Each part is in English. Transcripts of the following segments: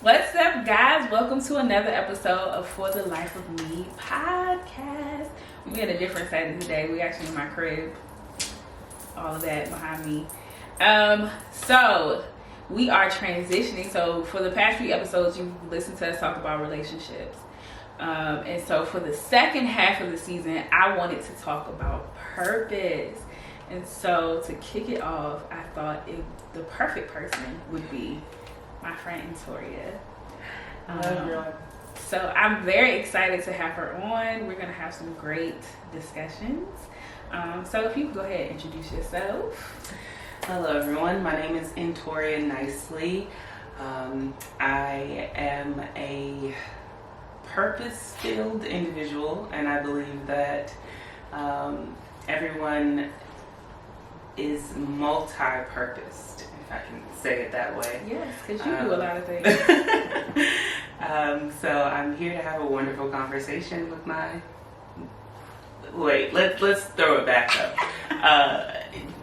What's up, guys? Welcome to another episode of For the Life of Me podcast. We're in a different setting today. We're actually in my crib. All of that behind me. So we are transitioning. So for the past few episodes, you've listened to us talk about relationships. And so for the second half of the season, I wanted to talk about purpose. And so to kick it off, I thought the perfect person would be my friend Entoria. So I'm very excited to have her on. We're going to have some great discussions. So if you could go ahead and introduce yourself. Hello everyone, my name is Entoria Nicely. I am a purpose-filled individual, and I believe that everyone is multi-purposed, if I can say it that way. Yes, because you do a lot of things. So I'm here to have a wonderful conversation with my... Wait, let's throw it back up.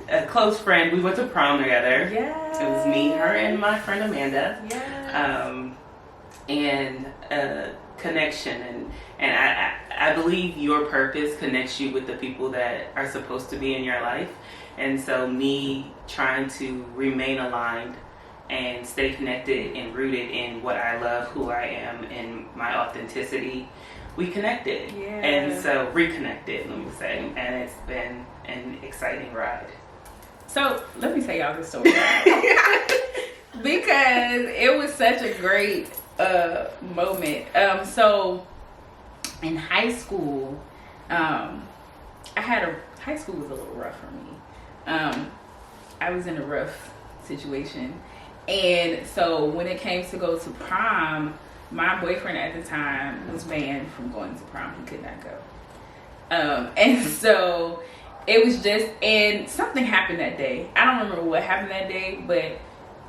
A close friend. We went to prom together. Yes. It was me, her, and my friend Amanda. Yes. And a connection, and I believe your purpose connects you with the people that are supposed to be in your life. And so me trying to remain aligned and stay connected and rooted in what I love, who I am, and my authenticity, we connected. Yeah. And so reconnected, let me say. And it's been an exciting ride. So let me tell y'all this story. Because it was such a great moment. So in high school, high school was a little rough for me. I was in a rough situation. And so when it came to go to prom, my boyfriend at the time was banned from going to prom. He could not go. And so it was just, and something happened that day. I don't remember what happened that day, but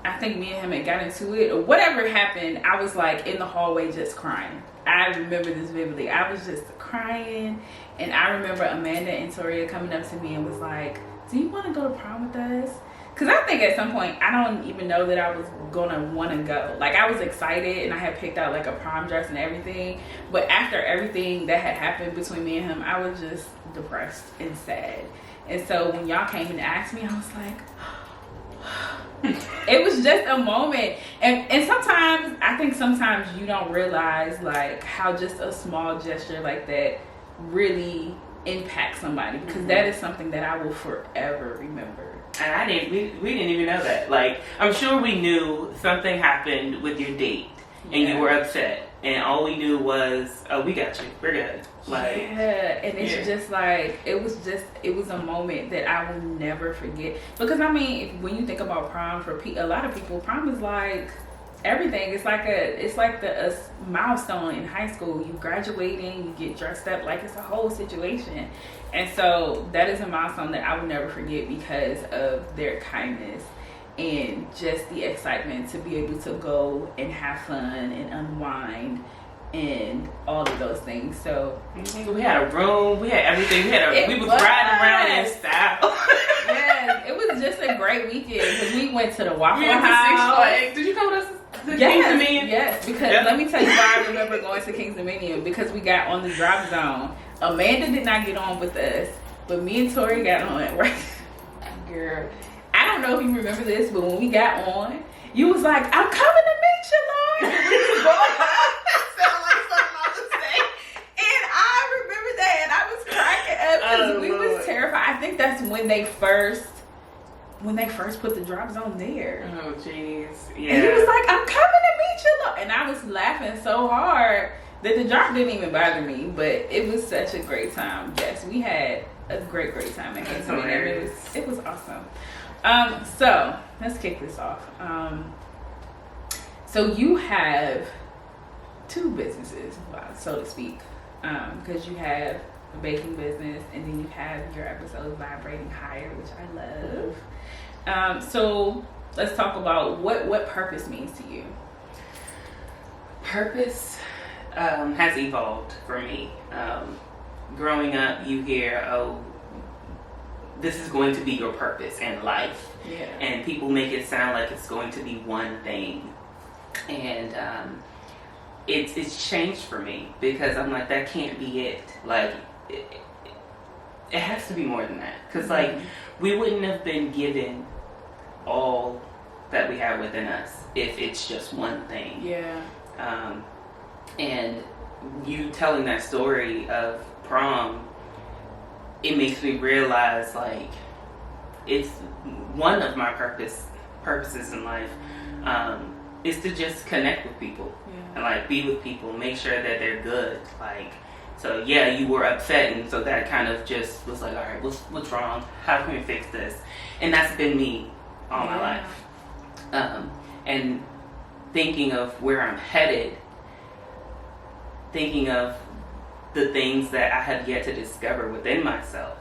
I think me and him had got into it or whatever happened. I was like in the hallway just crying. I remember this vividly. I was just crying. And I remember Amanda and Entoria coming up to me and was like, do you want to go to prom with us? Because I think at some point, I don't even know that I was going to want to go. Like, I was excited and I had picked out like a prom dress and everything. But after everything that had happened between me and him, I was just depressed and sad. And so when y'all came and asked me, I was like, it was just a moment. And sometimes, I think sometimes you don't realize like how just a small gesture like that really impacts somebody. Because that is something that I will forever remember. And we didn't even know that. Like, I'm sure we knew something happened with your date and you were upset. And all we knew was, oh, we got you. We're good. Like, yeah, and it's just like, it was a moment that I will never forget. Because, I mean, when you think about prom, for a lot of people, prom is like everything. It's like a milestone in high school. You graduating, you get dressed up, like it's a whole situation. And so that is a milestone that I will never forget because of their kindness and just the excitement to be able to go and have fun and unwind and all of those things. So we had a room, we had everything. We was riding around in style. Yes, it was just a great weekend because we went to the Waffle We went to House. Six Flags. Did you come with us to King's Dominion? Yes, because let me tell you why I remember going to King's Dominion, because we got on the drop zone. Amanda did not get on with us, but me and Tori got on, right? Girl, I don't know if you remember this, but when we got on, you was like, I'm coming to meet you, Lord. Sound like something I would say. And I remember that, and I was cracking up because we was terrified. I think that's when they first put the drop zone there. Oh, jeez. Yeah. And he was like, I'm coming to meet you, Lord. And I was laughing so hard that the drop didn't even bother me, but it was such a great time. Yes, we had a great time at King's Dominion. It was awesome. So let's kick this off. So you have two businesses, so to speak, because you have a baking business and then you have your episode Vibrating Higher, which I love. So let's talk about what purpose means to you. Purpose has evolved for me. Growing up, you hear, oh, this is going to be your purpose in life. Yeah. And people make it sound like it's going to be one thing. And it's changed for me because I'm like, that can't be it. Like, it has to be more than that. Because, like, we wouldn't have been given all that we have within us if it's just one thing. Yeah. And you telling that story of prom, it makes me realize, like, it's one of my purposes in life is to just connect with people. And, like, be with people, make sure that they're good. Like, so yeah, you were upset, and so that kind of just was like, all right, what's wrong? How can we fix this? And that's been me all my life. And thinking of where I'm headed, thinking of the things that I have yet to discover within myself.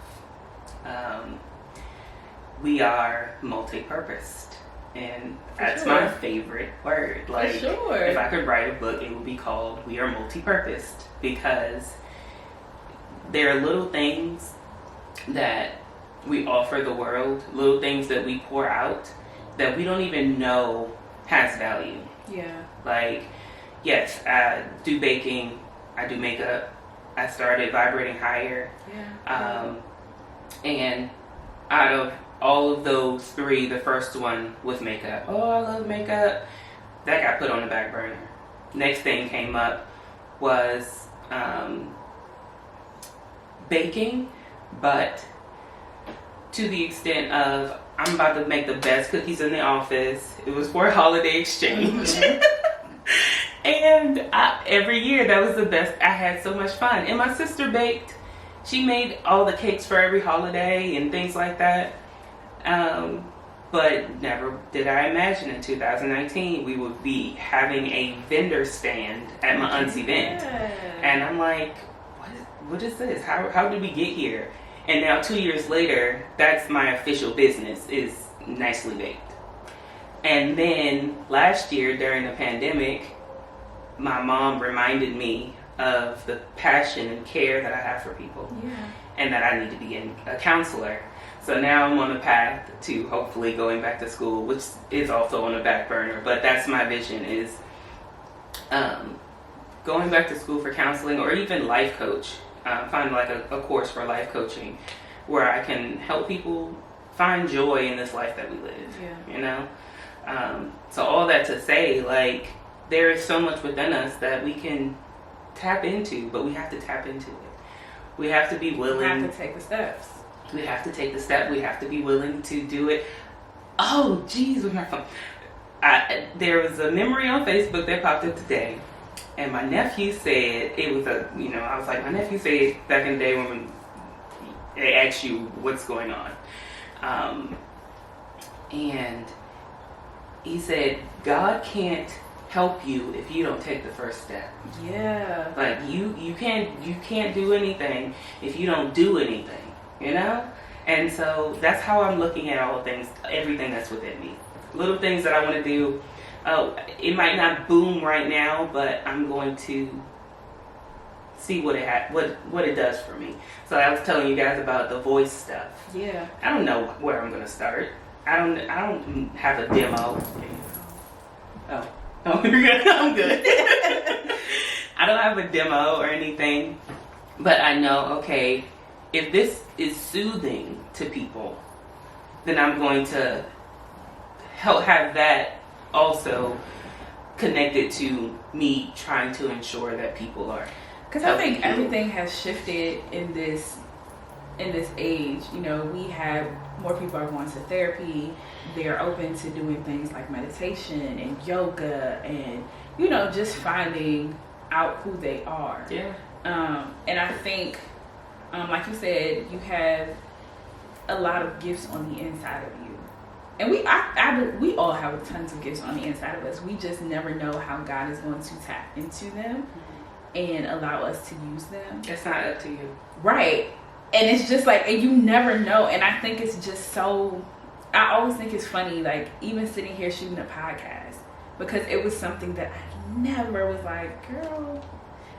We are multi-purposed, and that's my favorite word. Like, if I could write a book, it would be called We Are Multi-Purposed, because there are little things that we offer the world, little things that we pour out that we don't even know has value. Yeah. Like, yes, I do baking, I do makeup, I started vibrating higher. Yeah. And out of all of those three, the first one was makeup. Oh, I love makeup. That got put on the back burner. Next thing came up was baking, but to the extent of, I'm about to make the best cookies in the office. It was for a holiday exchange. And every year, that was the best. I had so much fun. And my sister baked. She made all the cakes for every holiday and things like that. But never did I imagine in 2019 we would be having a vendor stand at my aunt's event. And I'm like, what is this? How did we get here? And now 2 years later, that's my official business, is Nicely Baked. And then last year during the pandemic, my mom reminded me of the passion and care that I have for people. And that I need to be a counselor. So now I'm on the path to hopefully going back to school, which is also on the back burner. But that's my vision, is going back to school for counseling, or even life coach. Find like a course for life coaching where I can help people find joy in this life that we live. You know? So all that to say, like, there is so much within us that we can tap into, but we have to tap into it. We have to be willing. We have to take the steps. We have to take the step. We have to be willing to do it. Oh, geez, with my phone. There was a memory on Facebook that popped up today, and my nephew said, it was I was like, my nephew said back in the day when they asked you what's going on. And he said, God can't help you if you don't take the first step. Yeah. Like, you can't do anything if you don't do anything. You know? And so that's how I'm looking at all things, everything that's within me. Little things that I want to do. It might not boom right now, but I'm going to see what it does for me. So I was telling you guys about the voice stuff. Yeah. I don't know where I'm going to start. I don't have a demo. Oh, you're good. I'm good. I don't have a demo or anything, but I know, okay, if this is soothing to people, then I'm going to help have that also connected to me trying to ensure that people are. Because I think everything has shifted in this age. You know, we have more people are going to therapy. They're open to doing things like meditation and yoga, and just finding out who they are. Yeah. And I think, like you said, you have a lot of gifts on the inside of you, and we all have tons of gifts on the inside of us. We just never know how God is going to tap into them and allow us to use them. It's not up to you, right? And it's just like, and you never know. And I think it's just so. I always think it's funny, like even sitting here shooting a podcast, because it was something that I never was like, girl.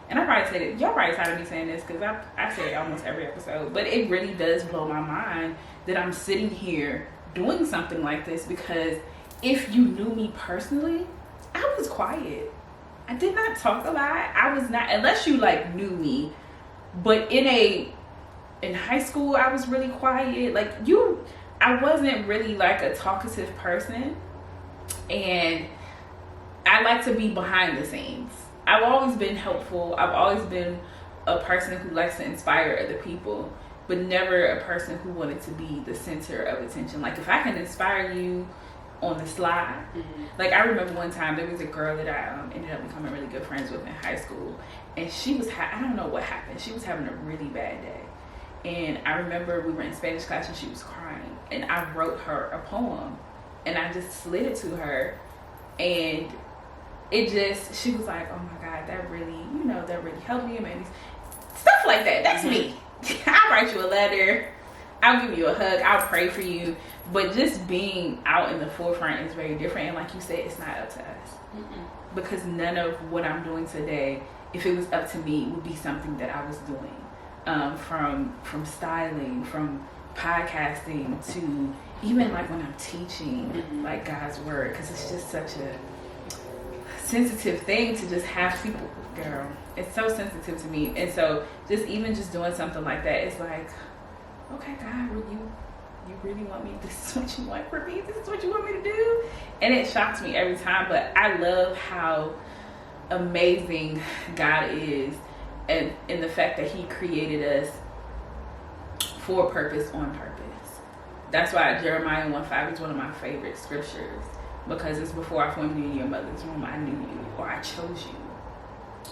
And I probably said it, y'all probably tired of me saying this because I say it almost every episode, but it really does blow my mind that I'm sitting here doing something like this, because if you knew me personally, I was quiet. I did not talk a lot. I was not, unless you like knew me. But in high school, I was really quiet. Like I wasn't really like a talkative person. And I like to be behind the scenes. I've always been helpful. I've always been a person who likes to inspire other people, but never a person who wanted to be the center of attention. Like if I can inspire you on the slide. Like I remember one time there was a girl that I ended up becoming really good friends with in high school, and she was I don't know what happened. She was having a really bad day, and I remember we were in Spanish class and she was crying, and I wrote her a poem, and I just slid it to her, and she was like, oh my God, that really helped me, and maybe stuff like that. That's me. I'll write you a letter, I'll give you a hug, I'll pray for you. But just being out in the forefront is very different. And like you said, it's not up to us. Because none of what I'm doing today, if it was up to me, would be something that I was doing. From styling, from podcasting, to even like when I'm teaching like God's word. Because it's just such a sensitive thing to just have people, girl. It's so sensitive to me. And so just doing something like that, it's like, okay, God, you really want me? This is what you want for me? This is what you want me to do? And it shocks me every time. But I love how amazing God is, and in the fact that he created us for purpose, on purpose. That's why Jeremiah 1:5 is one of my favorite scriptures, because it's before I formed you in your mother's womb, I knew you, or I chose you.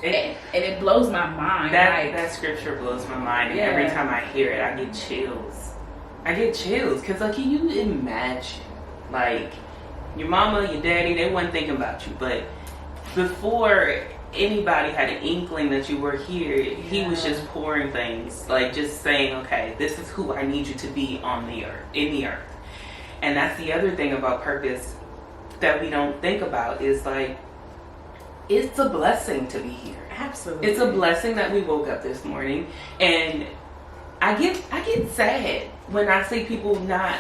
And it blows my mind. That scripture blows my mind. And every time I hear it, I get chills. Because like, can you imagine, like, your mama, your daddy, they weren't thinking about you, but before anybody had an inkling that you were here, he was just pouring things, like just saying, okay, this is who I need you to be in the earth. And that's the other thing about purpose that we don't think about, is like, it's a blessing to be here. Absolutely. It's a blessing that we woke up this morning. And I get sad when I see people not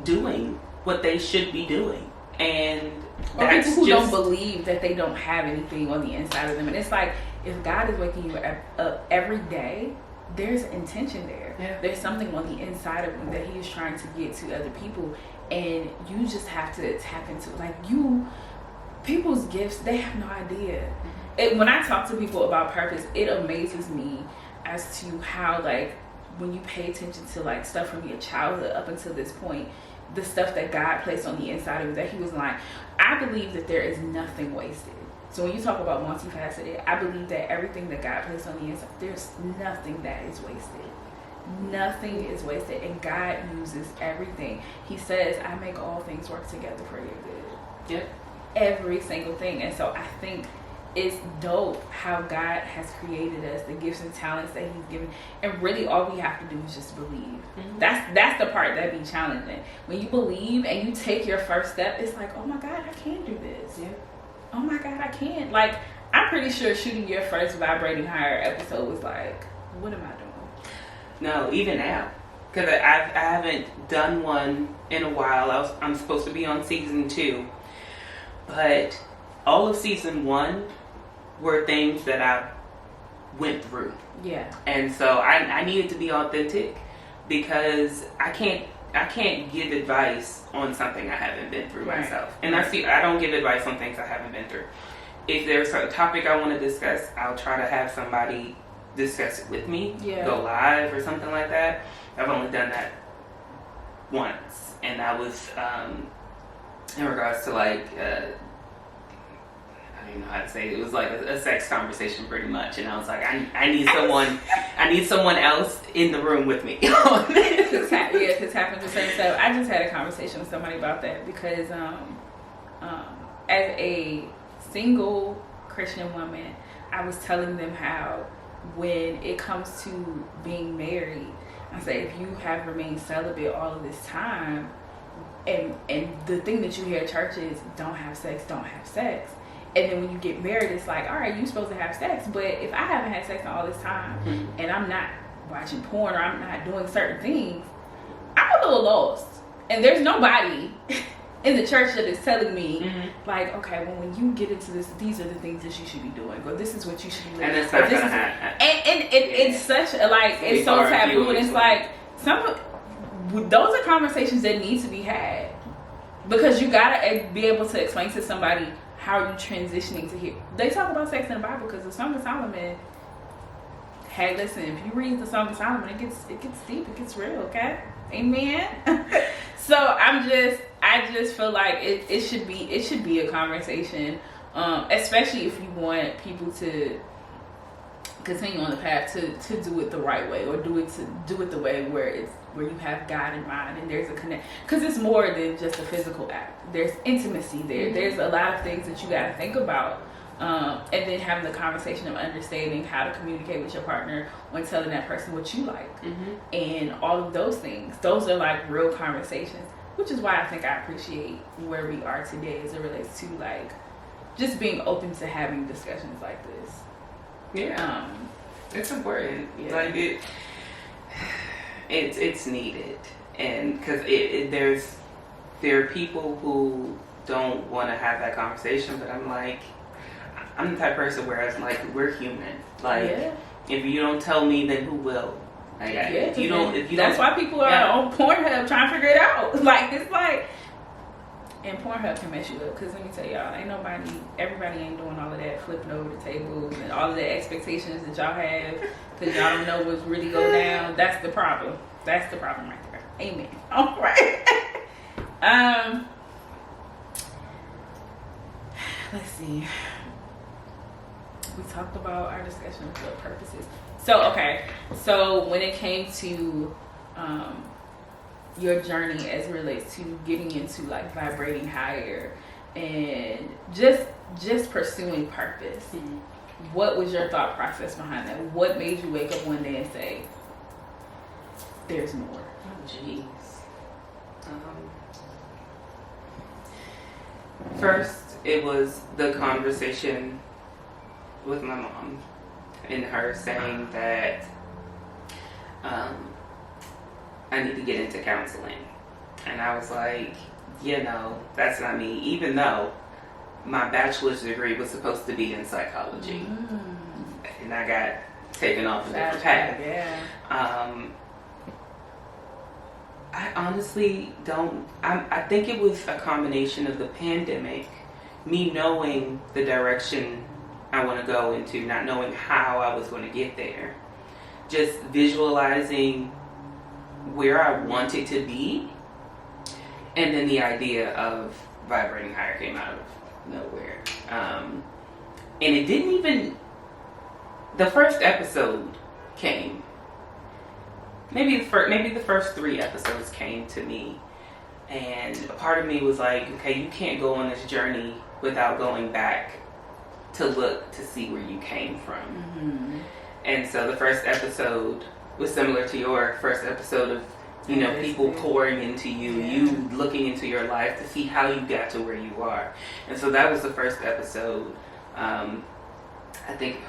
doing what they should be doing. And or people who don't believe that they don't have anything on the inside of them. And it's like, if God is waking you up every day, there's intention there. Yeah. There's something on the inside of you that he is trying to get to other people. And you just have to tap into, like, people's gifts, they have no idea. When I talk to people about purpose, it amazes me as to how, like, when you pay attention to like stuff from your childhood up until this point, the stuff that God placed on the inside of you, that he was like, I believe that there is nothing wasted. So when you talk about multifaceted, I believe that everything that God placed on the inside, there's nothing that is wasted. Nothing is wasted, and God uses everything. He says, I make all things work together for your good. Yep. Every single thing. And so I think it's dope how God has created us, the gifts and talents that he's given, and really all we have to do is just believe. That's the part that be challenging. When you believe and you take your first step, it's like, oh my God, I can do this. Oh my God, I can. Like, I'm pretty sure shooting your first Vibrating Higher episode was like, what am I doing? No, even now, because I haven't done one in a while. I'm supposed to be on season 2, but all of season 1 were things that I went through. Yeah. And so I needed to be authentic, because I can't give advice on something I haven't been through myself. And I don't give advice on things I haven't been through. If there's a topic I want to discuss, I'll try to have somebody discuss it with me, go live or something like that. I've only done that once, and that was in regards to like I don't even know how to say it. It was like a sex conversation pretty much, and I was like, I need someone else in the room with me. Because happened the same stuff. I just had a conversation with somebody about that, because as a single Christian woman, I was telling them how when it comes to being married, I say, if you have remained celibate all of this time, and the thing that you hear at church is don't have sex. And then when you get married, it's like, all right, you're supposed to have sex. But if I haven't had sex in all this time, and I'm not watching porn, or I'm not doing certain things, I'm a little lost. And there's nobody in the church that is telling me, Mm-hmm. like, okay, well, when you get into this, these are the things that you should be doing, or this is what you should be doing. And it's not gonna happen. And it's such a, like, it's so hard taboo, to and it's like, those are conversations that need to be had. Because you gotta be able to explain to somebody how you're transitioning to here. They talk about sex in the Bible because the Song of Solomon. Hey, listen, if you read the Song of Solomon, it gets deep, it gets real, okay? Amen. So I just feel like it should be a conversation, especially if you want people to continue on the path to do it the right way, or do it the way where you have God in mind, and there's a connect, because it's more than just a physical act. There's intimacy there. Mm-hmm. There's a lot of things that you got to think about. And then having the conversation of understanding how to communicate with your partner when telling that person what you like. Mm-hmm. And all of those things. Those are like real conversations, which is why I think I appreciate where we are today as it relates to like just being open to having discussions like this. Yeah. It's important. Yeah. Like it's needed. And because there are people who don't want to have that conversation, but I'm the type of person where it's like, we're human. Like, if you don't tell me, then who will? Like, if you don't, that's why people are on Pornhub trying to figure it out. Like, it's like, and Pornhub can mess you up, because let me tell y'all, everybody ain't doing all of that, flipping over the tables and all of the expectations that y'all have, because y'all don't know what's really go down. That's the problem. That's the problem right there. Amen. All right. Let's see. We talked about our discussion of what purposes. So when it came to your journey as it relates to getting into like vibrating higher and just pursuing purpose, mm-hmm. What was your thought process behind that? What made you wake up one day and say, there's more? Oh, jeez. First, it was the conversation with my mom and her saying that I need to get into counseling. And I was like, that's not me, even though my bachelor's degree was supposed to be in psychology. And I got taken off a different path. Yeah. I honestly don't. I think it was a combination of the pandemic, me knowing the direction I want to go into, not knowing how I was going to get there, just visualizing where I wanted to be, and then the idea of vibrating higher came out of nowhere. And it didn't even. The first episode came. Maybe the first 3 episodes came to me, and a part of me was like, okay, you can't go on this journey without going back to look to see where you came from. Mm-hmm. And so the first episode was similar to your first episode of, people pouring into you, you looking into your life to see how you got to where you are. And so that was the first episode. I think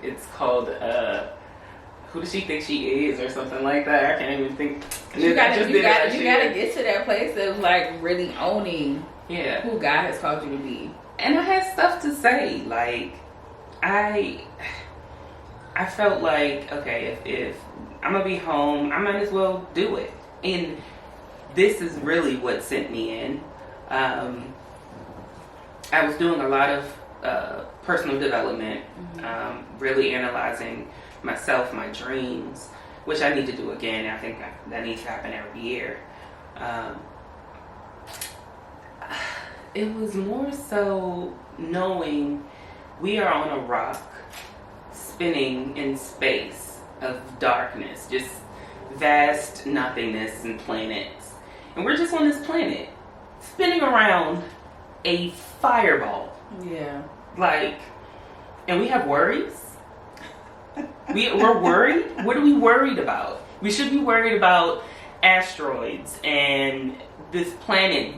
it's called Who Does She Think She Is, or something like that. I can't even think. You gotta get to that place of like really owning who God has called you to be. And I had stuff to say. Like, I felt like, okay, if I'm gonna be home, I might as well do it. And this is really what sent me in. I was doing a lot of personal development, really analyzing myself, my dreams, which I need to do again. I think that needs to happen every year. It was more so knowing we are on a rock spinning in space of darkness, just vast nothingness and planets. And we're just on this planet spinning around a fireball. Yeah. And we have worries. We're worried. What are we worried about? We should be worried about asteroids and this planet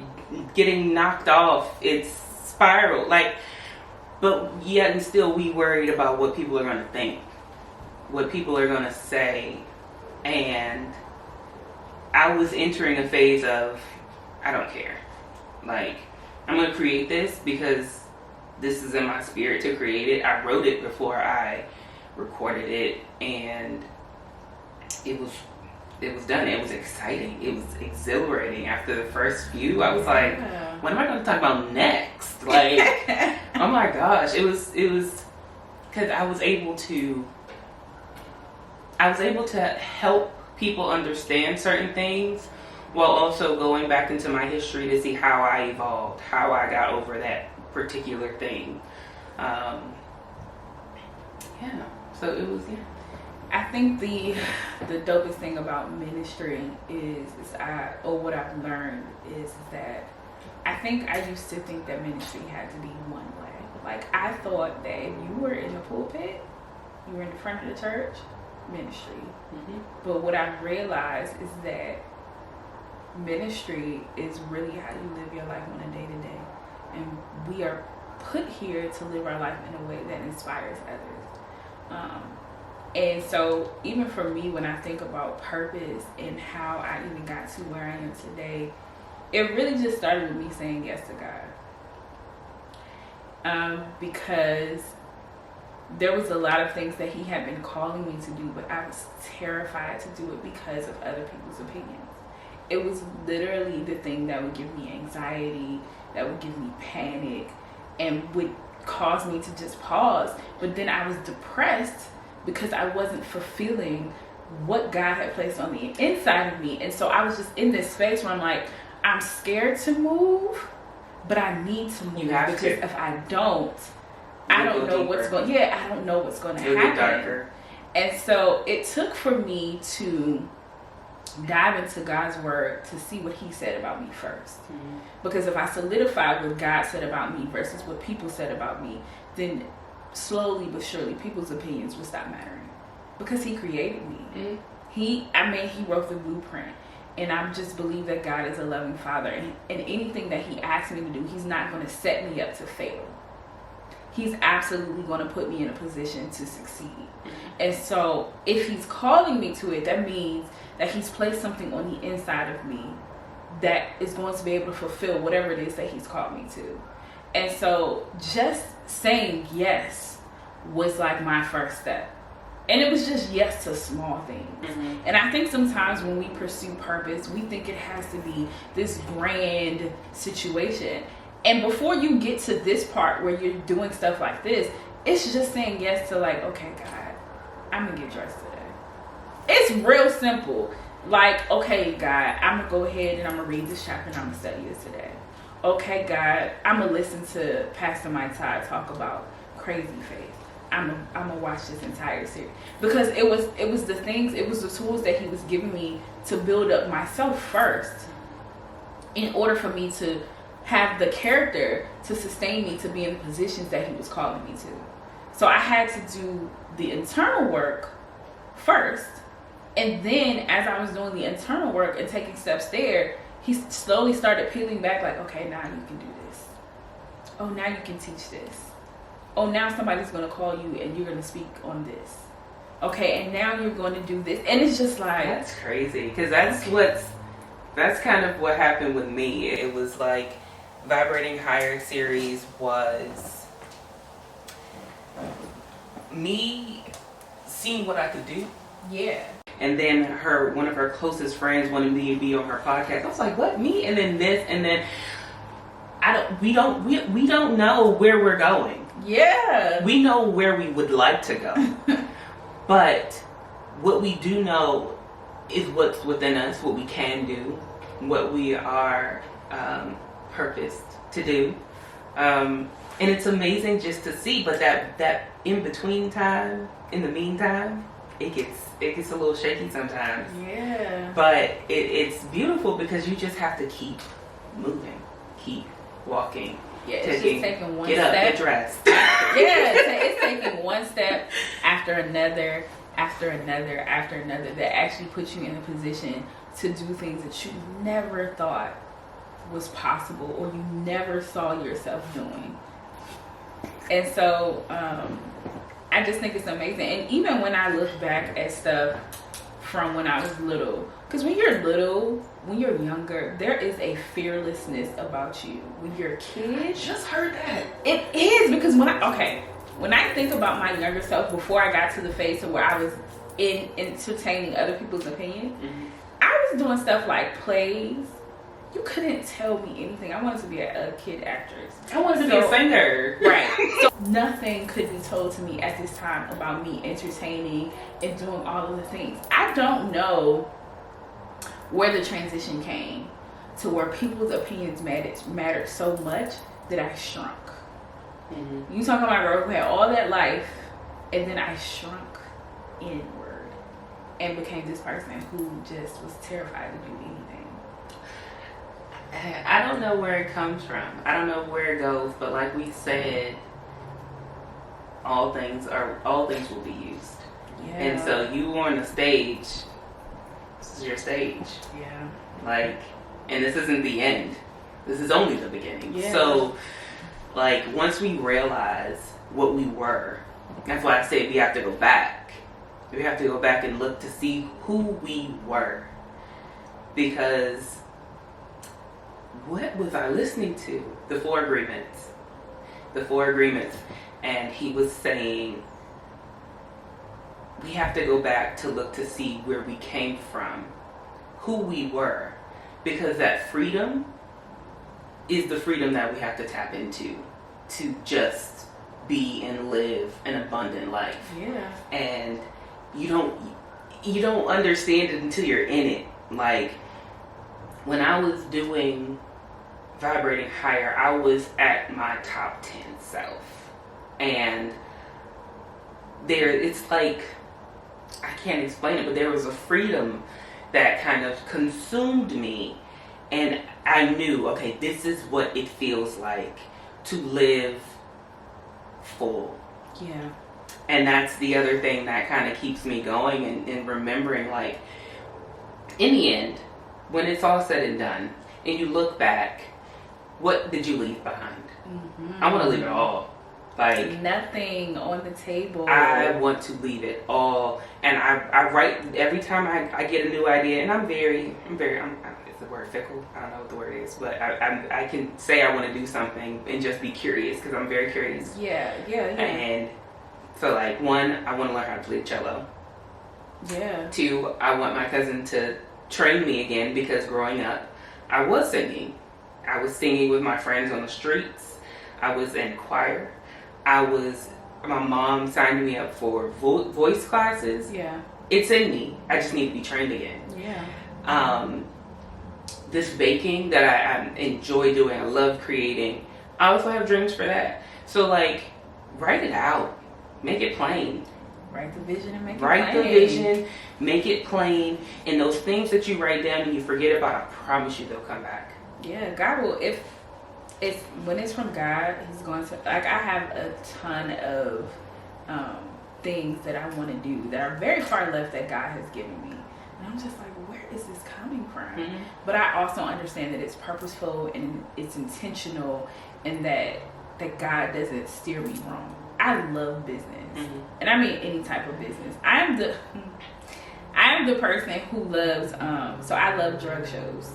getting knocked off its spiral. But yet and still we worried about what people are going to think, what people are going to say. And I was entering a phase of, I don't care. Like, I'm going to create this because this is in my spirit to create it. I wrote it before I recorded it, and it was done. It was exciting. It was exhilarating. After the first few, I was like, what am I going to talk about next? Like, oh my gosh. It was because I was able to help people understand certain things while also going back into my history to see how I evolved, how I got over that particular thing. So it was, I think the dopest thing about ministry what I've learned is that I think I used to think that ministry had to be one way. Like, I thought that if you were in the pulpit, you were in the front of the church, ministry. Mm-hmm. But what I've realized is that ministry is really how you live your life on a day-to-day. And we are put here to live our life in a way that inspires others. And so even for me, when I think about purpose and how I even got to where I am today, it really just started with me saying yes to God. Because there was a lot of things that he had been calling me to do, but I was terrified to do it because of other people's opinions. It was literally the thing that would give me anxiety, that would give me panic, and would cause me to just pause. But then I was depressed because I wasn't fulfilling what God had placed on the inside of me. And so I was just in this space where I'm like, I'm scared to move, but I need to move, because if I don't, I don't know what's going to happen. Get darker. And so it took for me to dive into God's word to see what he said about me first. Mm-hmm. Because if I solidified what God said about me versus what people said about me, then slowly but surely people's opinions would stop mattering, because he created me. Mm-hmm. He wrote the blueprint. And I just believe that God is a loving father, and anything that he asks me to do, he's not going to set me up to fail. He's absolutely going to put me in a position to succeed. And so if he's calling me to it, that means that he's placed something on the inside of me that is going to be able to fulfill whatever it is that he's called me to. And so just saying yes was like my first step. And it was just yes to small things. Mm-hmm. And I think sometimes when we pursue purpose, we think it has to be this grand situation. And before you get to this part where you're doing stuff like this, it's just saying yes to, like, okay, God, I'm going to get dressed today. It's real simple. Like, okay, God, I'm going to go ahead and I'm going to read this chapter and I'm going to study this today. Okay, God, I'm going to listen to Pastor Mike Todd talk about crazy faith. I'm gonna watch this entire series, because it was the things, it was the tools that he was giving me to build up myself first, in order for me to have the character to sustain me to be in the positions that he was calling me to. So I had to do the internal work first, and then as I was doing the internal work and taking steps there, he slowly started peeling back, like, okay, now you can do this. Oh, now you can teach this. Oh, now somebody's going to call you and you're going to speak on this. Okay, and now you're going to do this. And it's just like... That's crazy, because that's kind of what happened with me. It was like Vibrating Higher series was me seeing what I could do. Yeah. And then one of her closest friends wanted me to be on her podcast. I was like, what, me? And then this, and then we don't know where we're going. Yeah. We know where we would like to go. But what we do know is what's within us, what we can do, what we are purposed to do. And it's amazing just to see, but that in between time, in the meantime, it gets a little shaky sometimes. Yeah. But it's beautiful, because you just have to keep moving, keep walking. Yeah, it's just taking one step. step. Get up, get dressed. It's taking one step after another, after another, after another, that actually puts you in a position to do things that you never thought was possible, or you never saw yourself doing. And so I just think it's amazing. And even when I look back at stuff from when I was little. Because when you're little, when you're younger, there is a fearlessness about you. When you're a kid, I just heard that. it is, because when I think about my younger self before I got to the phase of where I was entertaining other people's opinions, I was doing stuff like plays. You couldn't tell me anything. I wanted to be a kid actress. I wanted to be a singer. Right. So nothing could be told to me at this time about me entertaining and doing all of the things. I don't know where the transition came to where people's opinions mattered so much that I shrunk. You talking about a girl who had all that life, and then I shrunk inward and became this person who just was terrified to do anything. I don't know where it comes from. I don't know where it goes, but like we said, all things will be used. Yeah. And so you on the stage. This is your stage. Yeah. Like, and this isn't the end. This is only the beginning. Yeah. So, like, once we realize what we were, that's why I say we have to go back. We have to go back and look to see who we were. Because what was I listening to? The Four Agreements. The Four Agreements. And he was saying we have to go back to look to see where we came from, who we were. Because that freedom is the freedom that we have to tap into to just be and live an abundant life. Yeah. And you don't understand it until you're in it. Like, when I was doing Vibrating Higher, I was at my top 10 self. And it's like, I can't explain it, but there was a freedom that kind of consumed me. And I knew, okay, this is what it feels like to live full. Yeah. And that's the other thing that kind of keeps me going and remembering, like, in the end, when it's all said and done, and you look back, what did you leave behind? I want to leave it all. Like, nothing on the table. I want to leave it all. And I write every time I get a new idea, and I'm is the word fickle? I don't know what the word is, but I can say I want to do something and just be curious, because I'm very curious. Yeah. And so, like, 1, I want to learn how to play cello. Yeah. 2, I want my cousin to train me again, because growing up, I was singing. I was singing with my friends on the streets. I was in choir. My mom signed me up for voice classes. Yeah. It's in me. I just need to be trained again. Yeah. This baking that I enjoy doing, I love creating. I also have dreams for that. So, like, write it out. Make it plain. Write the vision and make it Write plain. the vision, make it plain, and those things that you write down and you forget about, I promise you they'll come back. Yeah, God will. If it's when it's from God, He's going to. Like, I have a ton of things that I want to do that are very far left that God has given me, and I'm just like, where is this coming from? Mm-hmm. But I also understand that it's purposeful and it's intentional, and that God doesn't steer me wrong. I love business, and I mean any type of business. I'm the person who loves. So I love drug shows.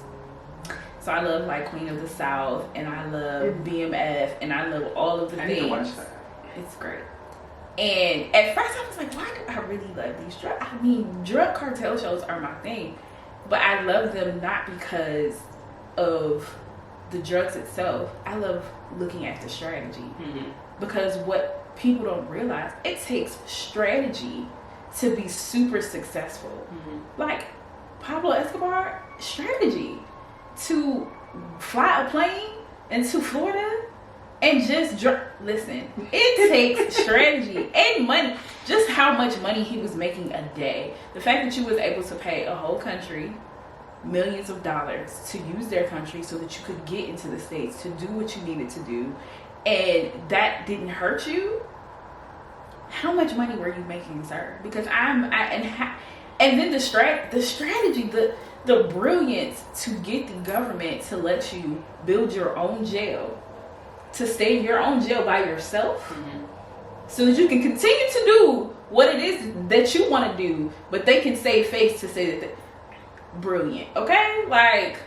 So I love, like, Queen of the South, and I love BMF, and I love all of the things. I need to watch that. It's great. And at first I was like, why do I really love these drugs? I mean, drug cartel shows are my thing, but I love them not because of the drugs itself. I love looking at the strategy, because what people don't realize, it takes strategy to be super successful. Like Pablo Escobar, strategy to fly a plane into Florida and just listen, it takes strategy and money. Just how much money he was making a day. The fact that you was able to pay a whole country millions of dollars to use their country so that you could get into the States to do what you needed to do, and that didn't hurt you. How much money were you making, sir? Because and then the strategy, the brilliance to get the government to let you build your own jail, to stay in your own jail by yourself, so that you can continue to do what it is that you want to do, but they can save face to say that brilliant. Okay, like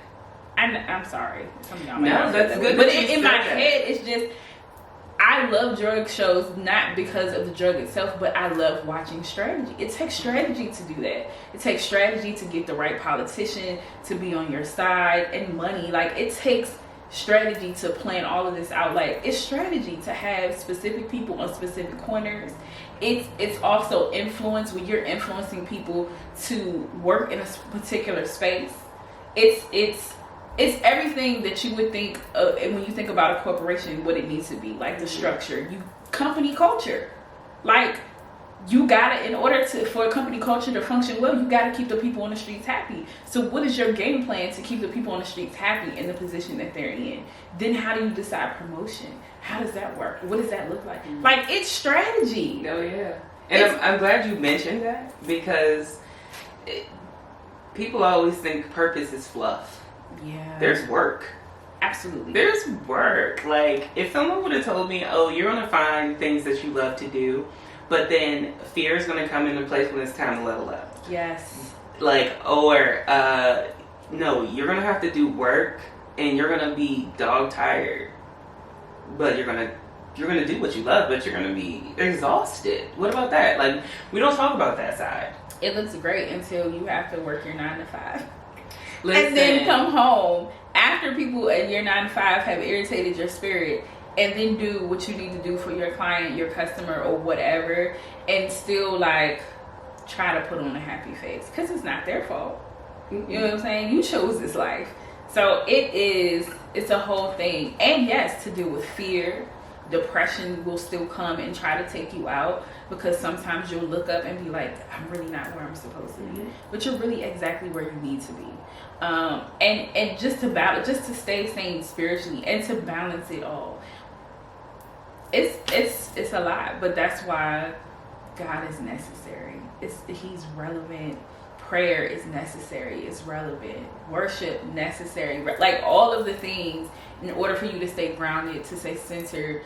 I'm sorry, some of y'all might not say that's that good, way, but that you in my said that. head, it's just I love drug shows not because of the drug itself, but I love watching strategy. It takes strategy to do that. It takes strategy to get the right politician to be on your side, and money. Like, it takes strategy to plan all of this out. Like, it's strategy to have specific people on specific corners. It's also influence, when you're influencing people to work in a particular space. It's everything that you would think and when you think about a corporation, what it needs to be, like the structure, company culture. Like, you gotta, in order for a company culture to function well, you gotta keep the people on the streets happy. So what is your game plan to keep the people on the streets happy in the position that they're in? Then how do you decide promotion? How does that work? What does that look like? Like, it's strategy. Oh yeah, and I'm glad you mentioned that, because people always think purpose is fluff. Yeah. There's work. Absolutely. There's work. Like, if someone would have told me, oh, you're going to find things that you love to do, but then fear is going to come into place when it's time to level up. Yes. Like, or, no, you're going to have to do work, and you're going to be dog tired, but you're going to do what you love, but you're going to be exhausted. What about that? Like, we don't talk about that side. It looks great until you have to work your 9 to 5. Listen. And then come home after people at your 9 to 5 have irritated your spirit, and then do what you need to do for your client, your customer, or whatever, and still like try to put on a happy face, because it's not their fault. You know what I'm saying? You chose this life. So it's a whole thing. And yes, to deal with fear, depression will still come and try to take you out, because sometimes you'll look up and be like, I'm really not where I'm supposed to be, but you're really exactly where you need to be. And just to stay sane spiritually and to balance it all. It's a lot, but that's why God is necessary. He's relevant. Prayer is necessary. It's relevant. Worship necessary. Like, all of the things, in order for you to stay grounded, to stay centered,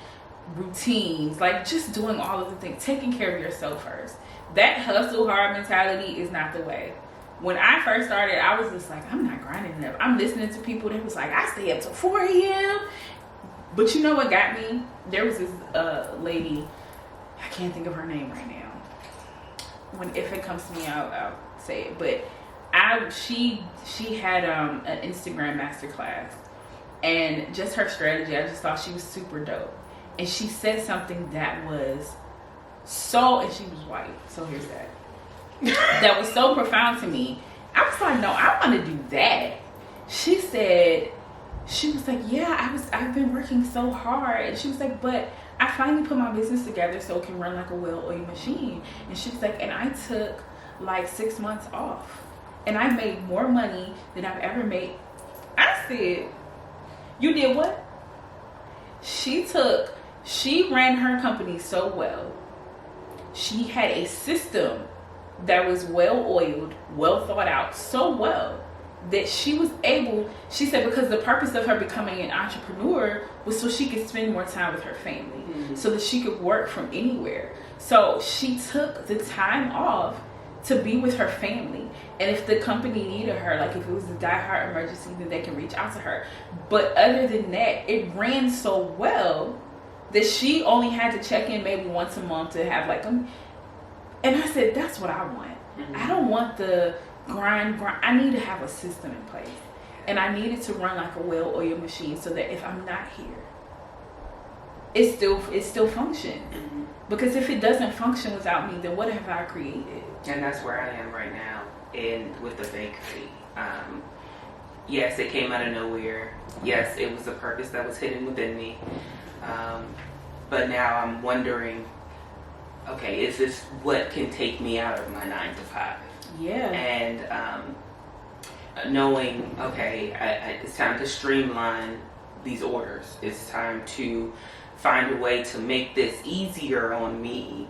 routines, like just doing all of the things, taking care of yourself first. That hustle hard mentality is not the way. When I first started, I was just like, I'm not grinding enough. I'm listening to people that was like, I stay up till 4 a.m. But you know what got me? There was this lady, I can't think of her name right now. If it comes to me, I'll say it. But she had an Instagram masterclass, and just her strategy, I just thought she was super dope. And she said something that was and she was white, so here's that. That was so profound to me. I was like, no, I want to do that. She was like, yeah, I've been working so hard. And she was like, but I finally put my business together so it can run like a well-oiled machine. And she was like, and I took like 6 months off, and I made more money than I've ever made. I said, you did what? She ran her company so well. She had a system that was well-oiled, well thought out, so well that she was able, she said, because the purpose of her becoming an entrepreneur was so she could spend more time with her family, so that she could work from anywhere. So she took the time off to be with her family. And if the company needed her, like if it was a die-hard emergency, then they can reach out to her. But other than that, it ran so well that she only had to check in maybe once a month to have like and I said, that's what I want. I don't want the grind. I need to have a system in place, and I need it to run like a well-oiled machine, so that if I'm not here, it still function. Because if it doesn't function without me, then what have I created? And that's where I am right now with the bakery. Yes, it came out of nowhere. Yes, it was a purpose that was hidden within me. But now I'm wondering, okay, is this what can take me out of my 9 to 5? Yeah. And knowing, okay, it's time to streamline these orders. It's time to find a way to make this easier on me,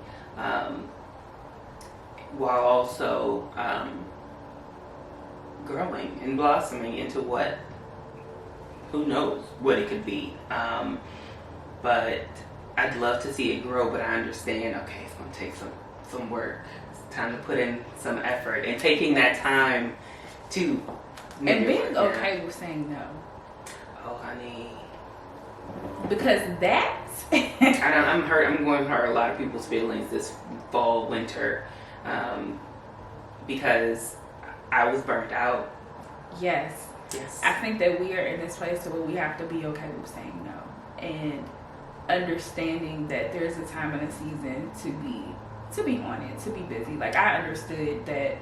while also growing and blossoming into who knows what it could be. But I'd love to see it grow, but I understand, okay, it's going to take some some work. It's time to put in some effort and taking that time to and being okay with saying no. Oh, honey. Because that's I'm hurt. I'm going to hurt a lot of people's feelings this fall, winter, because I was burnt out. Yes. Yes. I think that we are in this place where we have to be okay with saying no and understanding that there's a time and a season to be on it, to be busy. Like, I understood that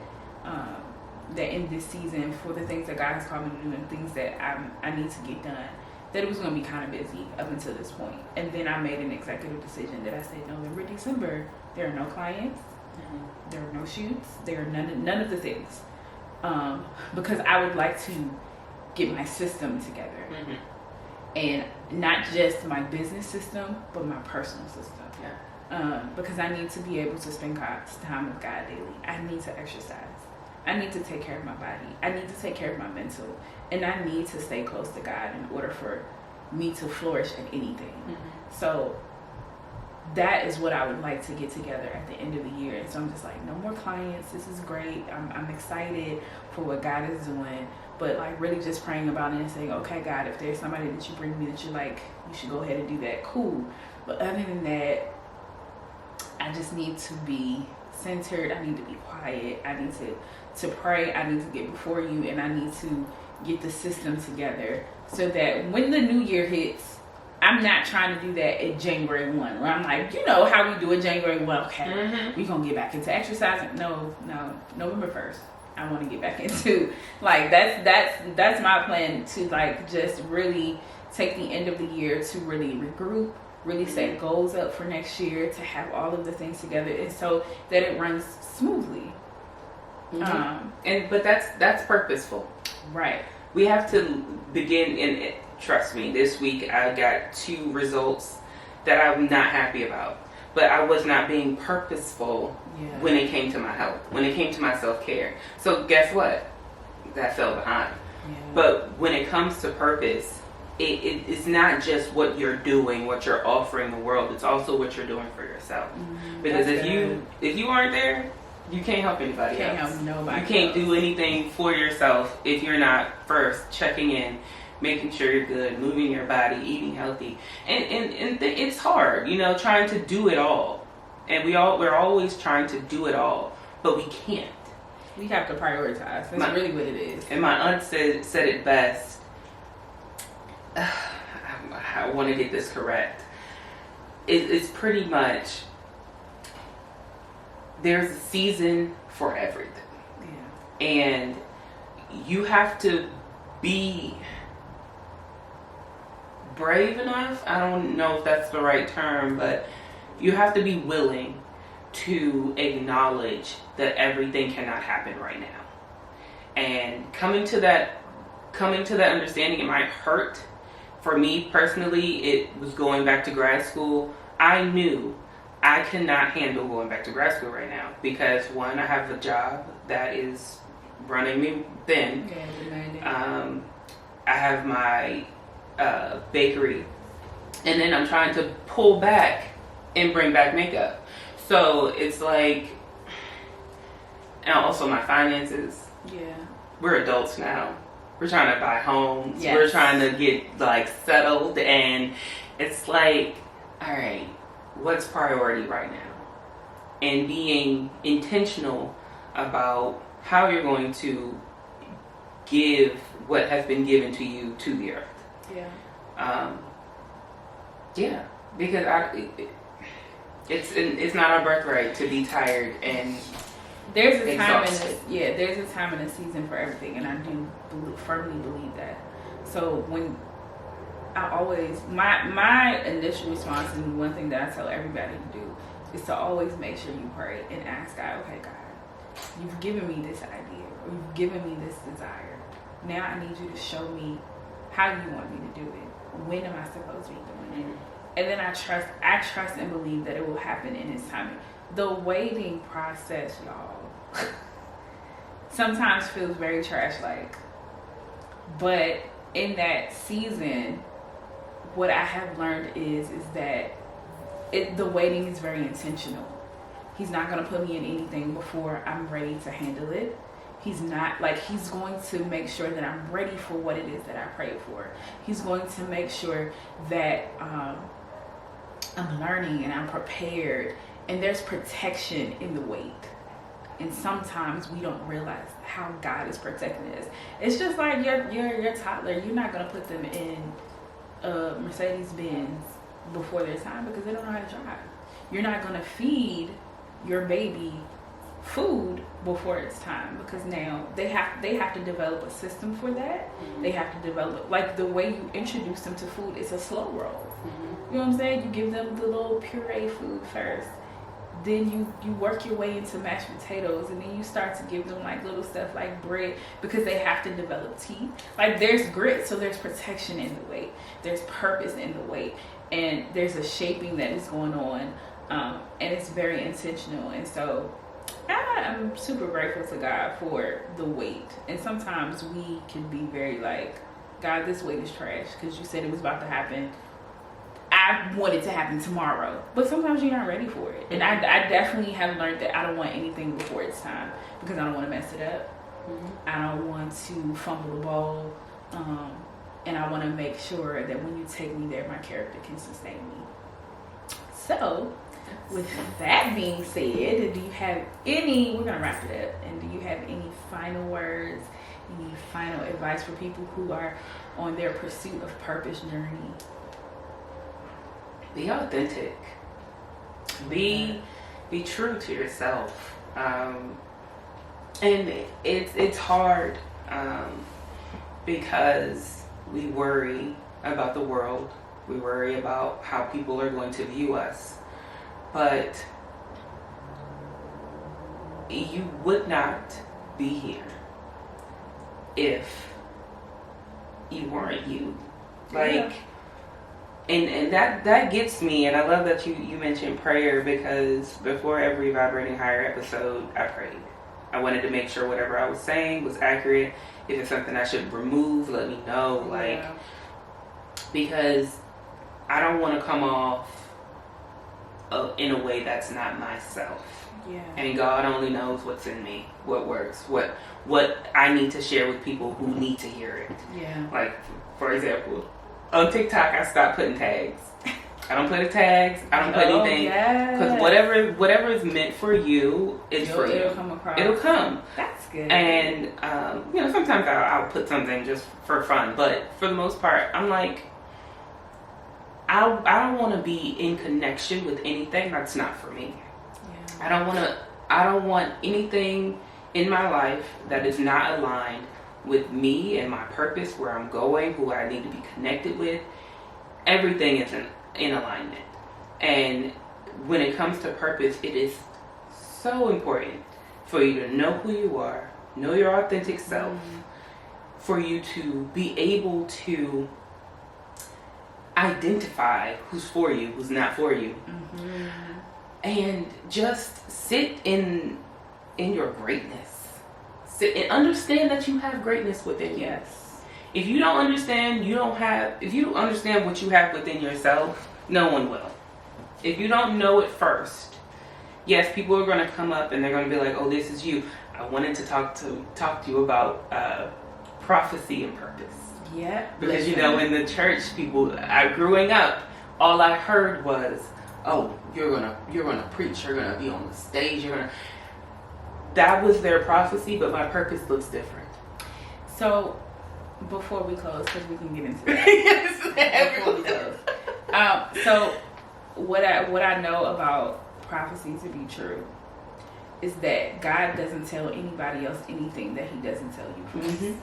that in this season, for the things that God has called me to do and things that I need to get done, that it was going to be kind of busy up until this point. And then I made an executive decision that I said, November, December, there are no clients, there are no shoots, there are none of the things, because I would like to get my system together, and not just my business system, but my personal system. Because I need to be able to spend time with God daily. I need to exercise. I need to take care of my body. I need to take care of my mental. And I need to stay close to God in order for me to flourish at anything. So that is what I would like to get together at the end of the year. And so I'm just like, no more clients. This is great. I'm excited for what God is doing. But like really just praying about it and saying, okay, God, if there's somebody that you bring me that you like, you should go ahead and do that. Cool. But other than that, I just need to be centered. I need to be quiet. I need to pray. I need to get before you, and I need to get the system together so that when the new year hits, I'm not trying to do that at January 1, where I'm like, you know how we do it January 1, okay, we're going to get back into exercising. No, November 1st. I want to get back into, like, that's my plan, to like just really take the end of the year to really regroup, really set goals up for next year, to have all of the things together, and so that it runs smoothly. But that's purposeful, right? We have to begin, and trust me, this week I got 2 results that I'm not happy about, but I was not being purposeful when it came to my health, when it came to my self-care. So guess what? That fell behind. But when it comes to purpose, it's not just what you're doing, what you're offering the world. It's also what you're doing for yourself. Because if you aren't there, you can't help anybody else. Can't help nobody. You can't do anything for yourself if you're not first checking in, making sure you're good, moving your body, eating healthy, and it's hard, trying to do it all. And we're always trying to do it all, but we can't. We have to prioritize. That's really what it is. And my aunt said it best. I want to get this correct. It's pretty much, there's a season for everything. And you have to be brave enough. I don't know if that's the right term, but you have to be willing to acknowledge that everything cannot happen right now. And coming to that understanding, it might hurt. For me personally, it was going back to grad school. I knew I cannot handle going back to grad school right now because, one, I have a job that is running me thin. I have my bakery, and then I'm trying to pull back and bring back makeup. So it's like, and also my finances. We're adults now. We're trying to buy homes. We're trying to get like settled, and it's like, all right, what's priority right now? And being intentional about how you're going to give what has been given to you to the earth. Because it's not our birthright to be tired and there's a exhausted. there's a time and a season for everything, and I do firmly believe that. So when I always, my initial response, and one thing that I tell everybody to do, is to always make sure you pray and ask God, okay, God, you've given me this idea, or you've given me this desire. Now I need you to show me how you want me to do it. When am I supposed to be doing it? And then I trust and believe that it will happen in His timing. The waiting process, y'all, sometimes feels very trash-like. But in that season, what I have learned is that the waiting is very intentional. He's not going to put me in anything before I'm ready to handle it. He's not, like, he's going to make sure that I'm ready for what it is that I prayed for. He's going to make sure that I'm learning and I'm prepared. And there's protection in the wait. And sometimes we don't realize how God is protecting us. It's just like your toddler. You're not going to put them in a Mercedes-Benz before their time because they don't know how to drive. You're not going to feed your baby food before it's time because now they have to develop a system for that. They have to develop, like, the way you introduce them to food is a slow roll. You know what I'm saying? You give them the little puree food first, then you work your way into mashed potatoes, and then you start to give them like little stuff like bread because they have to develop teeth. Like, there's grit, so there's protection in the weight, there's purpose in the weight, and there's a shaping that is going on, and it's very intentional. And so I'm super grateful to God for the wait. And sometimes we can be very like, God, this wait is trash because you said it was about to happen. I want it to happen tomorrow. But sometimes you're not ready for it. And I definitely have learned that I don't want anything before it's time because I don't want to mess it up. I don't want to fumble the ball. And I want to make sure that when you take me there, my character can sustain me. So, with that being said, do you have any, we're going to wrap it up, and do you have any final words, any final advice for people who are on their pursuit of purpose journey? Be authentic. Be true to yourself. And it's hard because we worry about the world. We worry about how people are going to view us. But you would not be here if you weren't you. Like, and that gets me, and I love that you mentioned prayer, because before every Vibrating Higher episode, I prayed. I wanted to make sure whatever I was saying was accurate. If it's something I should remove, let me know. Like, because I don't want to come off in a way that's not myself. And God only knows what's in me, what works, what I need to share with people who need to hear it. Like, for example, on TikTok, I stopped putting tags. I don't put the tags. I don't put anything, because whatever is meant for you is for you. It'll come across. It'll come. That's good. And sometimes I'll put something just for fun, but for the most part, I'm like, I don't want to be in connection with anything that's not for me. I don't want anything in my life that is not aligned with me and my purpose, where I'm going, who I need to be connected with. Everything is in alignment. And when it comes to purpose, it is so important for you to know who you are, know your authentic self, for you to be able to identify who's for you, who's not for you, and just sit in your greatness. Sit and understand that you have greatness within you. If you don't understand, if you don't understand what you have within yourself, no one will. If you don't know it first, yes, people are going to come up and they're going to be like, oh, this is you. I wanted to talk to you about prophecy and purpose. Because in the church, growing up, all I heard was, oh, you're gonna preach, you're gonna be on the stage, that was their prophecy, but my purpose looks different. So before we close, because we can get into that. Before we close. So what I know about prophecy to be true is that God doesn't tell anybody else anything that he doesn't tell you first.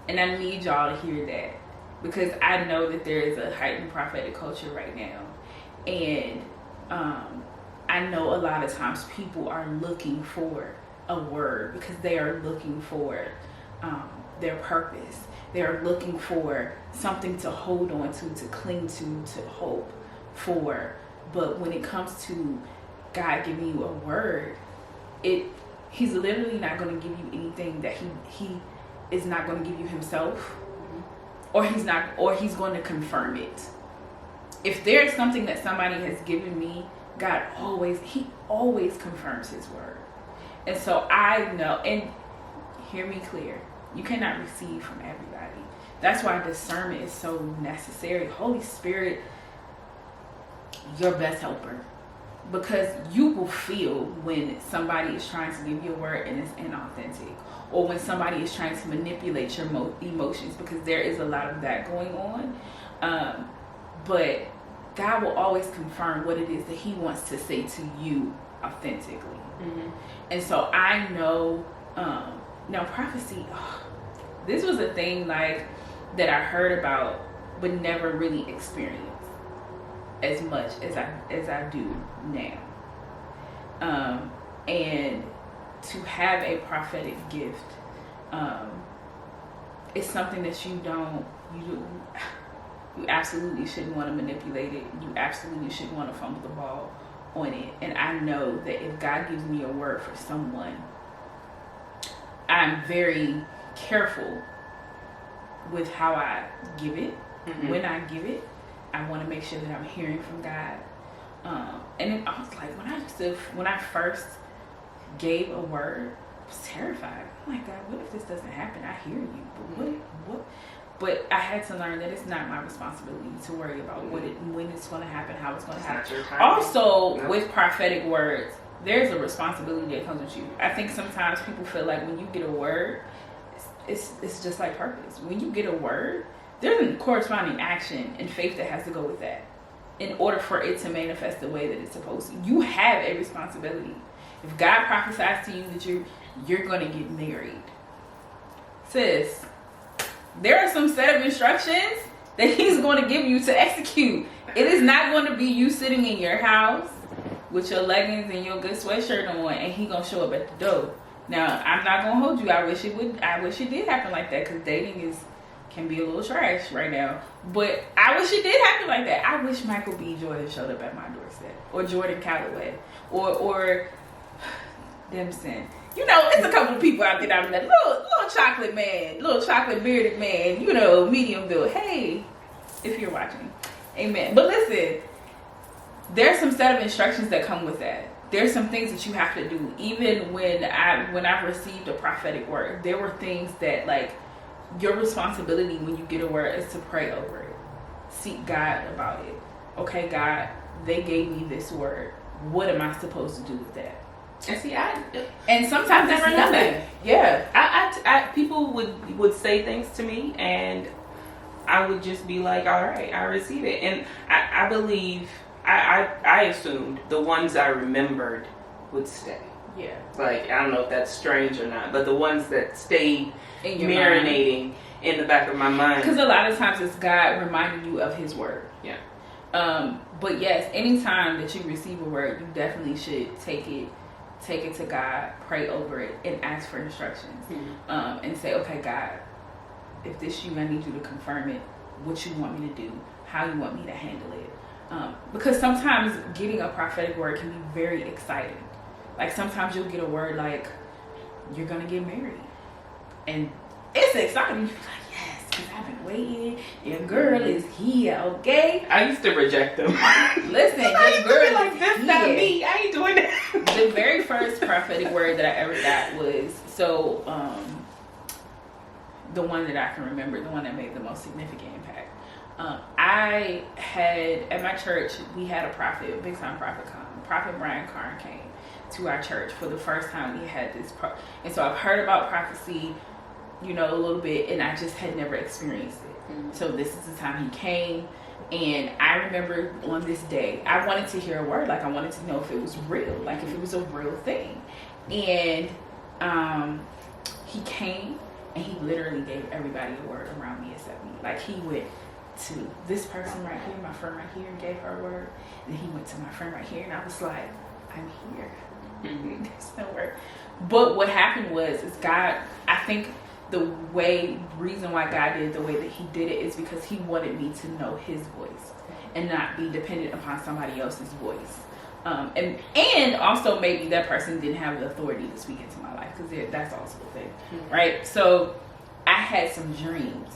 And I need y'all to hear that, because I know that there is a heightened prophetic culture right now. And I know a lot of times people are looking for a word because they are looking for their purpose. They are looking for something to hold on to cling to hope for. But when it comes to God giving you a word, he's literally not going to give you anything that he is not going to give you himself, or he's going to confirm it. If there's something that somebody has given me God he always confirms his word. And so I know, and hear me clear, you cannot receive from everybody. That's why discernment is so necessary. Holy Spirit, your best helper. Because you will feel when somebody is trying to give you a word and it's inauthentic, or when somebody is trying to manipulate your emotions, because there is a lot of that going on. But God will always confirm what it is that he wants to say to you authentically. And so I know, now prophecy, this was a thing like that I heard about but never really experienced as much as I do now. And to have a prophetic gift, it's something that you absolutely shouldn't want to manipulate it. You absolutely shouldn't want to fumble the ball on it. And I know that if God gives me a word for someone, I'm very careful with how I give it. When I give it, I want to make sure that I'm hearing from God. And then I was like, when I first gave a word, I was terrified. I'm like, God, what if this doesn't happen? I hear you, but what? But I had to learn that it's not my responsibility to worry about when it's going to happen, how it's going to happen. Also, with prophetic words, there's a responsibility that comes with you. I think sometimes people feel like when you get a word, it's just like purpose. When you get a word, there's a corresponding action and faith that has to go with that in order for it to manifest the way that it's supposed to. You have a responsibility. If God prophesies to you that you're going to get married, sis, there are some set of instructions that he's going to give you to execute. It is not going to be you sitting in your house with your leggings and your good sweatshirt on and he going to show up at the door. Now, I'm not going to hold you. I wish it did happen like that, because dating can be a little trash right now. But I wish it did happen like that. I wish Michael B. Jordan showed up at my doorstep, or Jordan Calloway, or Dempson. You know, it's a couple of people out there that little chocolate man, little chocolate bearded man, you know, medium build. Hey, if you're watching, amen. But listen, there's some set of instructions that come with that. There's some things that you have to do. Even when I received a prophetic word, there were things that, like, your responsibility when you get a word is to pray over it. Seek God about it. Okay, God, they gave me this word. What am I supposed to do with that? And see, and sometimes I've never done that. Yeah, I people would say things to me, and I would just be like, all right, I receive it. And I believe I assumed the ones I remembered would stay. Yeah. Like, I don't know if that's strange or not, but the ones that stayed in your marinating mind, in the back of my mind. Because a lot of times it's God reminding you of his word. Yeah. But yes, anytime that you receive a word, you definitely should take it to God, pray over it, and ask for instructions. And say, okay, God, if this you, I need you to confirm it, what you want me to do, how you want me to handle it. Because sometimes getting a prophetic word can be very exciting. Like, sometimes you'll get a word like, you're going to get married. And it's exciting. You're like, yes, because I've been waiting. Your girl is here, okay? I used to reject them. Listen, your girl like, is that's here. not me. I ain't doing that. The very first prophetic word that I ever got was, the one that I can remember, the one that made the most significant impact. I had, at my church, we had a prophet, a big time prophet come. Prophet Brian Carn came to our church for the first time. We had this, and so I've heard about prophecy, you know, a little bit, and I just had never experienced it. So this is the time he came, and I remember on this day, I wanted to hear a word, like I wanted to know if it was real, like if it was a real thing. And he came, and he literally gave everybody a word around me except me. Like, he went to this person right here, my friend right here, and gave her a word. And then he went to my friend right here, and I was like, I'm here. There's no word. But what happened was, is God, I think the reason why God did it the way that he did it is because he wanted me to know his voice and not be dependent upon somebody else's voice. And also maybe that person didn't have the authority to speak into my life, because that's also a thing, right? So I had some dreams,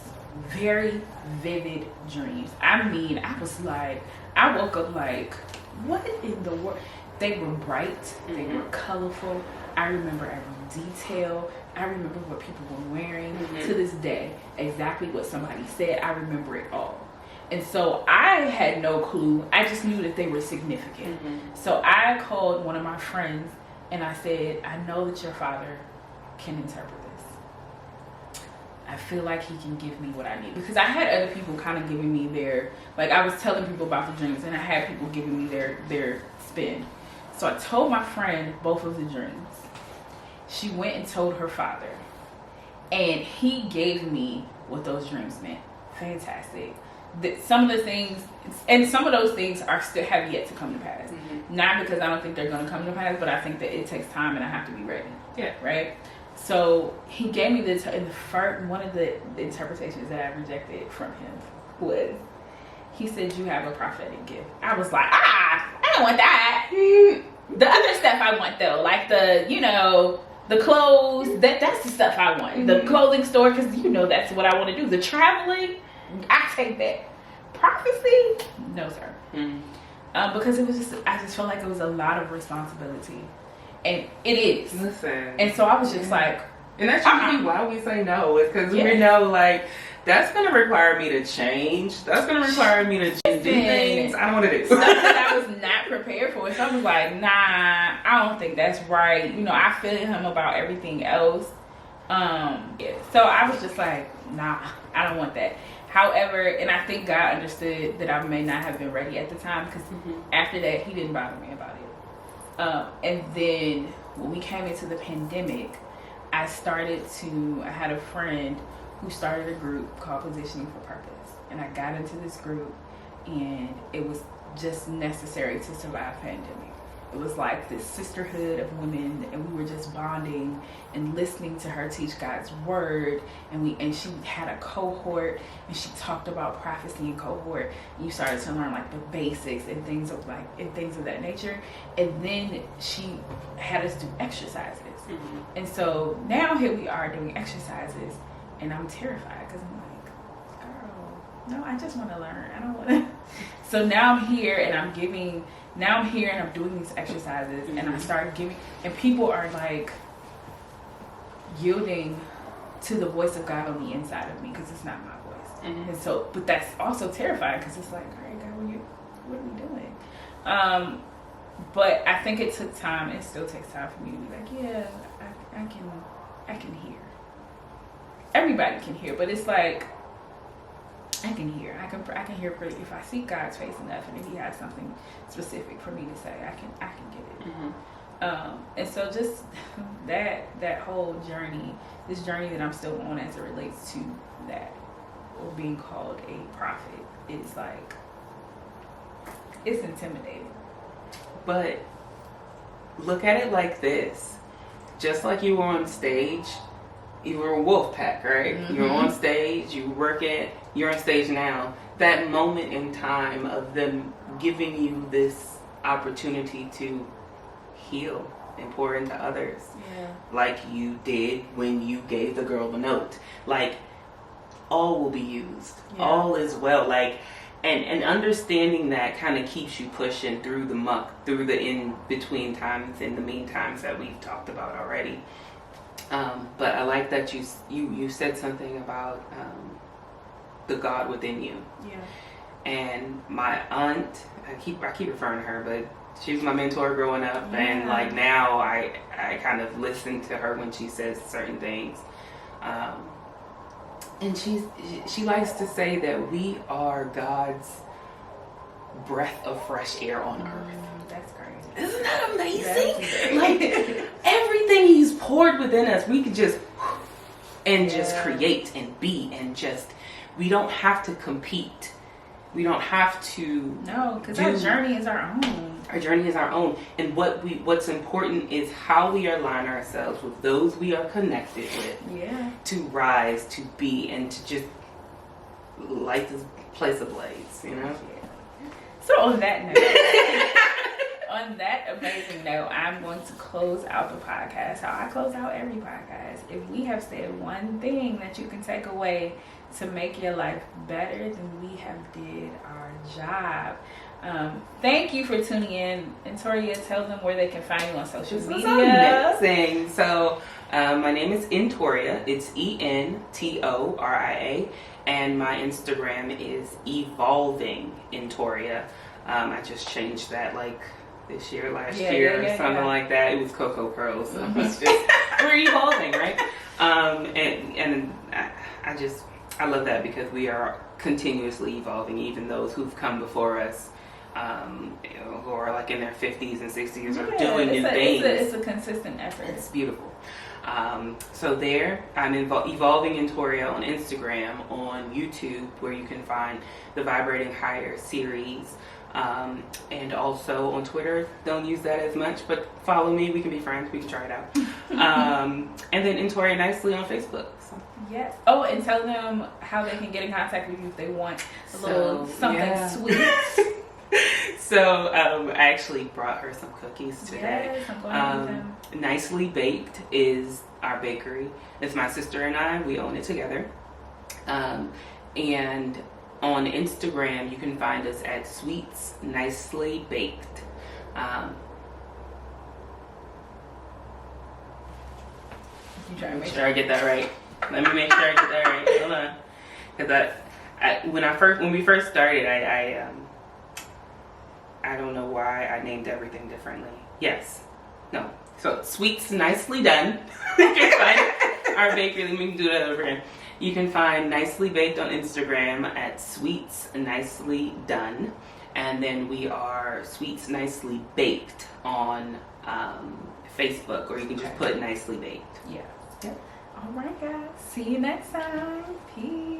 very vivid dreams. I mean, I was like, I woke up like, what in the world? They were bright. They were colorful. I remember every detail. I remember what people were wearing. To this day, exactly what somebody said. I remember it all. And so I had no clue. I just knew that they were significant. So I called one of my friends and I said, I know that your father can interpret this. I feel like he can give me what I need. Because I had other people kind of giving me their, like I was telling people about the dreams and I had people giving me their spin. So I told my friend both of the dreams. She went and told her father. And he gave me what those dreams meant. Fantastic. Some of the things, and some of those things are still have yet to come to pass. Not because I don't think they're going to come to pass, but I think that it takes time and I have to be ready. Yeah. Right? So he gave me one of the interpretations that I rejected from him was, he said, you have a prophetic gift. I was like, I don't want that. The other stuff I want though, like the clothes, that's the stuff I want. The clothing store, because that's what I want to do. The traveling, I take that. Prophecy, no sir. Because I just felt like it was a lot of responsibility. And it is. Listen. And so I was just like. And that's usually why we say no, is because we know, like, that's going to require me to change. That's going to require me to do things I don't want to do. Stuff that I was not prepared for. So I was like, nah, I don't think that's right. I feel him about everything else. So I was just like, nah, I don't want that. However, and I think God understood that I may not have been ready at the time, because after that, he didn't bother me about it. And then when we came into the pandemic, I had a friend who started a group called Positioning for Purpose. And I got into this group, and it was just necessary to survive pandemic. It was like this sisterhood of women, and we were just bonding and listening to her teach God's word. And she had a cohort, and she talked about prophecy in cohort. And you started to learn like the basics and things of that nature. And then she had us do exercises. And so now here we are doing exercises, and I'm terrified because I'm like, girl, no, I just want to learn. I don't want to. So now I'm here, and I'm doing these exercises, and I start giving, and people are like yielding to the voice of God on the inside of me, because it's not my voice. And so, but that's also terrifying, because it's like, all right, God, what are we doing? But I think it took time. It still takes time for me to be like, yeah, I can hear. Everybody can hear, but it's like, I can hear. I can hear pretty. If I see God's face enough, and if He has something specific for me to say, I can get it. And so just that whole journey, this journey that I'm still on as it relates to that, or being called a prophet, is like, it's intimidating. But look at it like this. Just like you were on stage, you were a wolf pack, right? You're on stage, you're on stage now. That moment in time of them giving you this opportunity to heal and pour into others. Yeah. Like you did when you gave the girl the note. Like, all will be used. Yeah. All is well. Like, and understanding that kind of keeps you pushing through the muck, through the in-between times, in the mean times that we've talked about already. But I like that you said something about the God within you. Yeah. And my aunt, I keep referring to her, but she was my mentor growing up, and like now I kind of listen to her when she says certain things. And she likes to say that we are God's breath of fresh air on earth. That's crazy. Isn't that amazing? Like, everything He's poured within us, we could just create and be, and just, we don't have to compete. We don't have to. No, because our journey is our own. Our journey is our own. And what's important is how we align ourselves with those we are connected with. Yeah. To rise, to be, and to just light this place ablaze, you know? Yeah. So on that note, on that amazing note, I'm going to close out the podcast how I close out every podcast. If we have said one thing that you can take away to make your life better, then we have did our job. Thank you for tuning in. Entoria, tell them where they can find you on social This was media. amazing. So my name is Entoria. It's Entoria, and my Instagram is Evolving Entoria. I just changed that like this year, last year, something like that. It was Cocoa Pearl, so it's just we're evolving, right? And I love that because we are continuously evolving. Even those who've come before us, who are like in their 50s and 60s, are doing new things. It's a consistent effort. It's beautiful. So there, I'm Evolving Entoria on Instagram, on YouTube, where you can find the Vibrating Higher series, and also on Twitter. Don't use that as much, but follow me. We can be friends. We can try it out. And then Entoria Nicely on Facebook. So. Yes. Oh, and tell them how they can get in contact with you if they want a little something sweet. So I actually brought her some cookies today. Yes, I'm going to eat them. Nicely Baked is our bakery. It's my sister and I. We own it together. And on Instagram, you can find us at Sweets Nicely Baked. You trying to Make sure I get that right. Let me make sure I get that right. Hold on, because when we first started, I don't know why I named everything differently. No. So Sweets Nicely Done. You can find our bakery. Let me do that over again. You can find Nicely Baked on Instagram at Sweets Nicely Done, and then we are Sweets Nicely Baked on Facebook, or you can just put Nicely Baked. Yeah. All right, guys. See you next time. Peace.